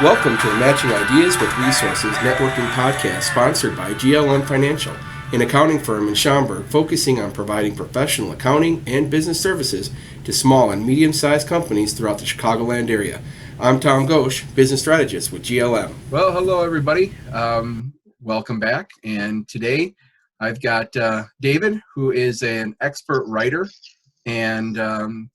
Welcome to the Matching Ideas with Resources Networking podcast sponsored by GLM Financial, an accounting firm in Schaumburg focusing on providing professional accounting and business services to small and medium-sized companies throughout the Chicagoland area. I'm Tom Ghosh, business strategist with GLM. Well, hello, everybody. Welcome back. And today I've got David, who is an expert writer and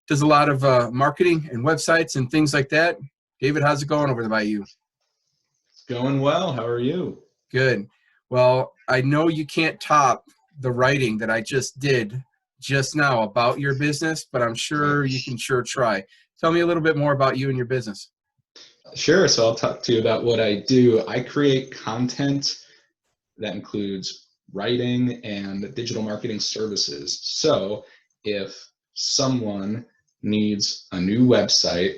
does a lot of marketing and websites and things like that. David, how's it going over there by you? It's going well. How are you? Good. Well, I know you can't top the writing that I just did just now about your business, but I'm sure you can sure try. Tell me a little bit more about you and your business. Sure. So I'll talk to you about what I do. I create content that includes writing and digital marketing services. So if someone needs a new website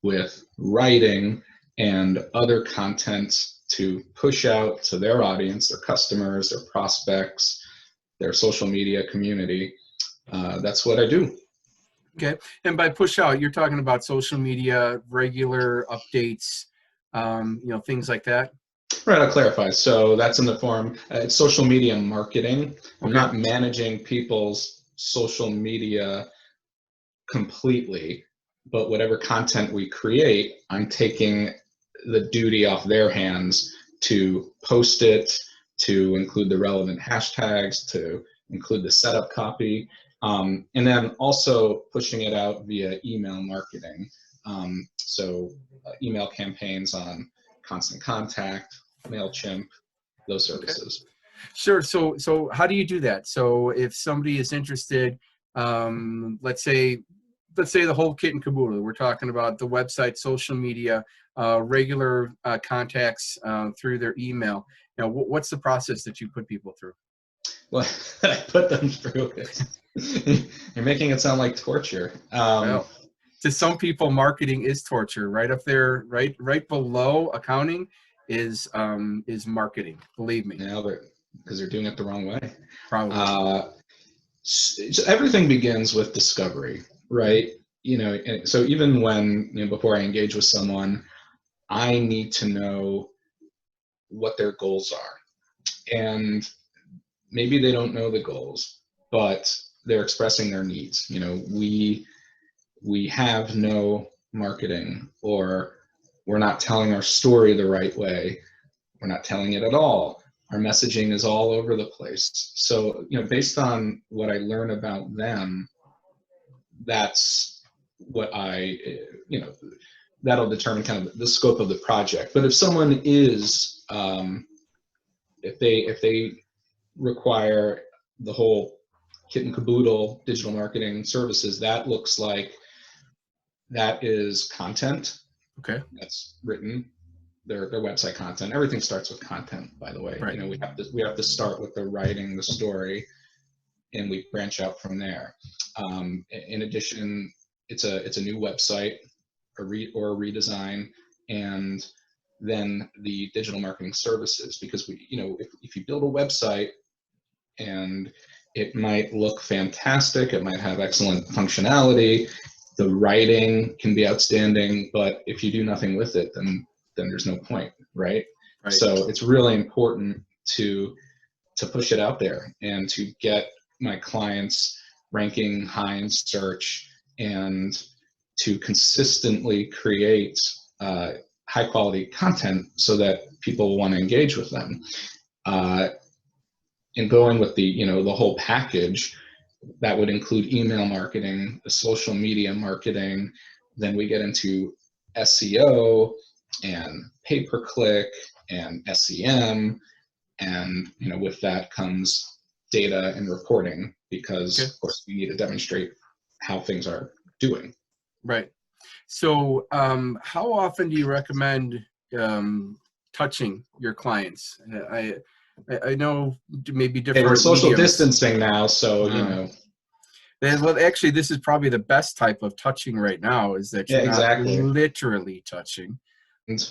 with writing and other content to push out to their audience, their customers, their prospects, their social media community, that's what I do. Okay. And by push out, you're talking about social media, regular updates, things like that. Right, I'll clarify. So that's in the form, it's social media marketing. I'm not managing people's social media completely, but whatever content we create, I'm taking the duty off their hands to post it, to include the relevant hashtags, to include the setup copy, and then also pushing it out via email marketing. So email campaigns on Constant Contact, MailChimp, those services. Okay. Sure. So how do you do that? So if somebody is interested, let's say the whole kit and caboodle, we're talking about the website, social media, regular contacts through their email. What's the process that you put people through? Well, I put them through it. You're making it sound like torture. Well, to some people, marketing is torture. Right up there, right below accounting is marketing. Believe me. Yeah, because they're doing it the wrong way. Probably. So everything begins with discovery, right? So even when, before I engage with someone, I need to know what their goals are. And maybe they don't know the goals, but they're expressing their needs. We have no marketing, or we're not telling our story the right way. We're not telling it at all. Our messaging is all over the place. So, based on what I learn about them, that's what that'll determine kind of the scope of the project. But if someone is, if they require the whole kit and caboodle digital marketing services, that looks like that is content. Okay. That's written. Their website content. Everything starts with content, by the way. Right. We have to start with the writing, the story, and we branch out from there. In addition, it's a new website, or a redesign, and then the digital marketing services. Because if you build a website and it might look fantastic, it might have excellent functionality, the writing can be outstanding, but if you do nothing with it, then there's no point, right? So it's really important to push it out there and to get my clients ranking high in search, and to consistently create high quality content so that people want to engage with them. And going with the whole package, that would include email marketing, the social media marketing. Then we get into SEO and pay-per-click and SEM, and with that comes data and reporting, because of course we need to demonstrate how things are doing. Right. So how often do you recommend touching your clients? I know maybe different. Hey, we're social mediums. distancing now, so Well, actually, this is probably the best type of touching right now, is that you're not literally touching. And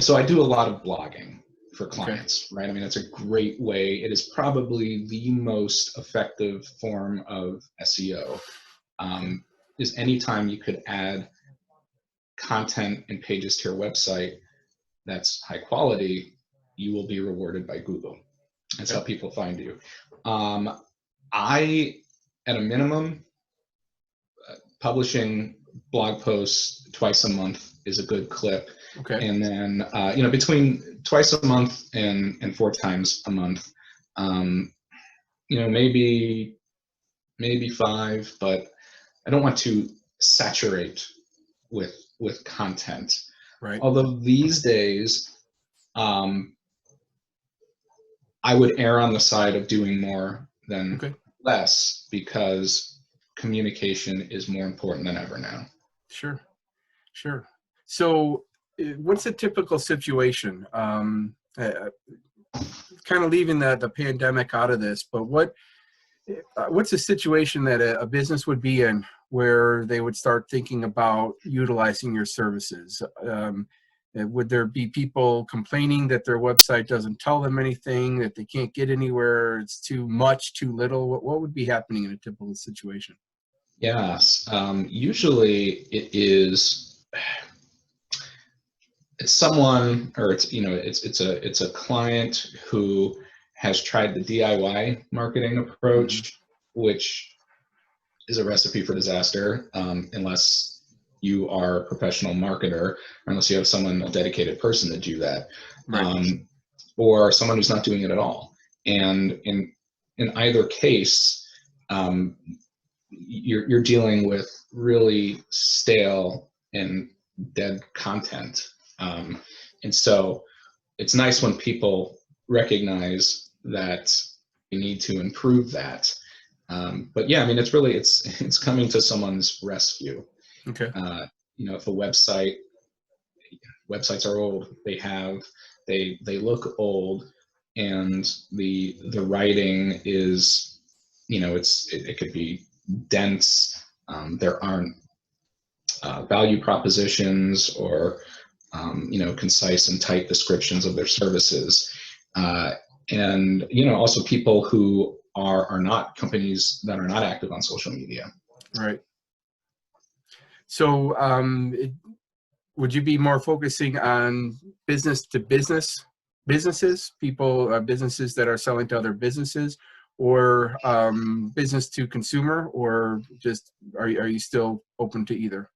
so I do a lot of blogging for clients, right? I mean, it's a great way. It is probably the most effective form of SEO. Is anytime you could add content and pages to your website that's high quality, you will be rewarded by Google. That's how people find you. I, at a minimum, publishing blog posts twice a month is a good clip. Okay. And then, between twice a month and 4 times a month, maybe 5, but I don't want to saturate with content. Right. Although these days, I would err on the side of doing more than less, because communication is more important than ever now. Sure. So what's a typical situation? Kind of leaving the pandemic out of this, but what's a situation that a business would be in where they would start thinking about utilizing your services? Would there be people complaining that their website doesn't tell them anything, that they can't get anywhere, it's too much, too little? What would be happening in a typical situation? Yes, usually it's someone, or it's a client who has tried the DIY marketing approach, which is a recipe for disaster, unless you are a professional marketer, or unless you have a dedicated person to do that, or someone who's not doing it at all. And in either case, you're dealing with really stale and dead content. And so it's nice when people recognize that we need to improve that. But yeah, I mean, it's coming to someone's rescue. Okay. If websites are old, they look old, and the writing is, it could be dense. There aren't value propositions or concise and tight descriptions of their services, and also people who are not companies that are not active on social media. Right. So would you be more focusing on business to businesses, businesses that are selling to other businesses, or business to consumer, or just are you still open to either?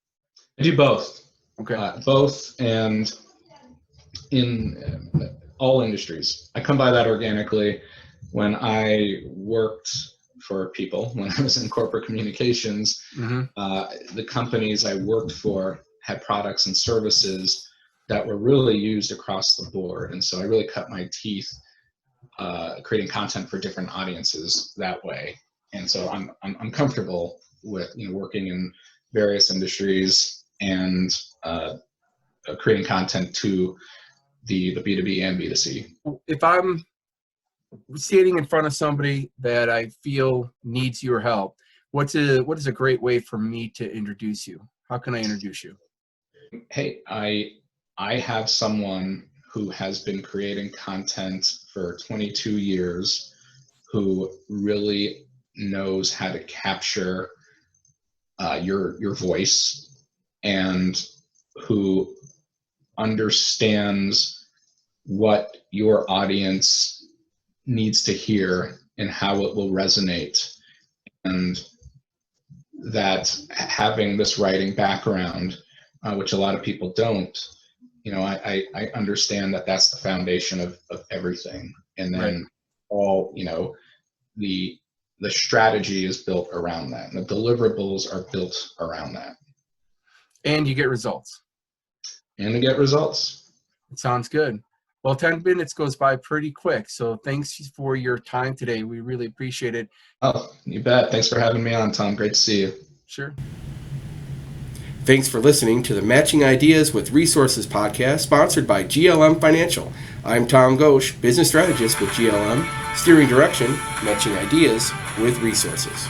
I do both. Okay. Both, and in all industries. I come by that organically. When I worked for people, when I was in corporate communications, the companies I worked for had products and services that were really used across the board. And so I really cut my teeth creating content for different audiences that way. And so I'm comfortable with working in various industries and creating content to the B2B and B2C. If I'm standing in front of somebody that I feel needs your help, what is a great way for me to introduce you? How can I introduce you? Hey, I have someone who has been creating content for 22 years, who really knows how to capture your voice, and who understands what your audience needs to hear and how it will resonate. And that having this writing background, which a lot of people don't, I understand that that's the foundation of everything. And then all, the strategy is built around that, and the deliverables are built around that. And you get results. And to get results. It sounds good. Well, 10 minutes goes by pretty quick. So thanks for your time today. We really appreciate it. Oh, you bet. Thanks for having me on, Tom. Great to see you. Sure. Thanks for listening to the Matching Ideas with Resources podcast, sponsored by GLM Financial. I'm Tom Ghosh, business strategist with GLM, steering direction, matching ideas with resources.